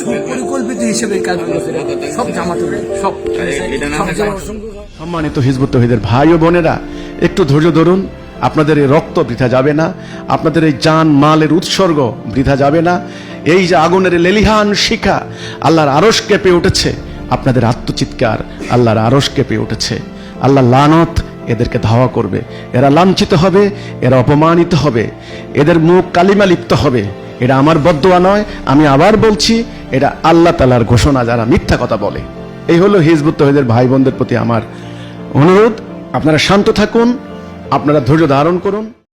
সুপরিকল্পিত হিসেবে এই কাজগুলো করে সব জামাতের সব সম্মানিত হিজবুত তৌহিদের ভাই ও বোনেরা, একটু ধৈর্য ধরুন। আপনাদের এই রক্ত বৃথা যাবে না, আপনাদের এই জান মালের উৎসর্গ বৃথা যাবে না। এই যে আগুনের লেলিহান শিখা, আল্লাহর আরশ কেঁপে উঠেছে, আপনাদের আত্মচিৎকার আল্লাহর আরশ কেঁপে উঠেছে। আল্লাহ লানত এদেরকে ধাওয়া করবে, এরা লাঞ্ছিত হবে, এরা অপমানিত হবে, এদের মুখ কালিমা লিপ্ত হবে। এটা আমার বদদোয়া নয়, আমি আবার বলছি, এটা আল্লাহ তাআলার ঘোষণা যারা মিথ্যা কথা বলে। এই হলো হিজবুত তৌহিদের ভাই বোনদের প্রতি আমার অনুরোধ। আপনারা শান্ত থাকুন, আপনারা ধৈর্য ধারণ করুন।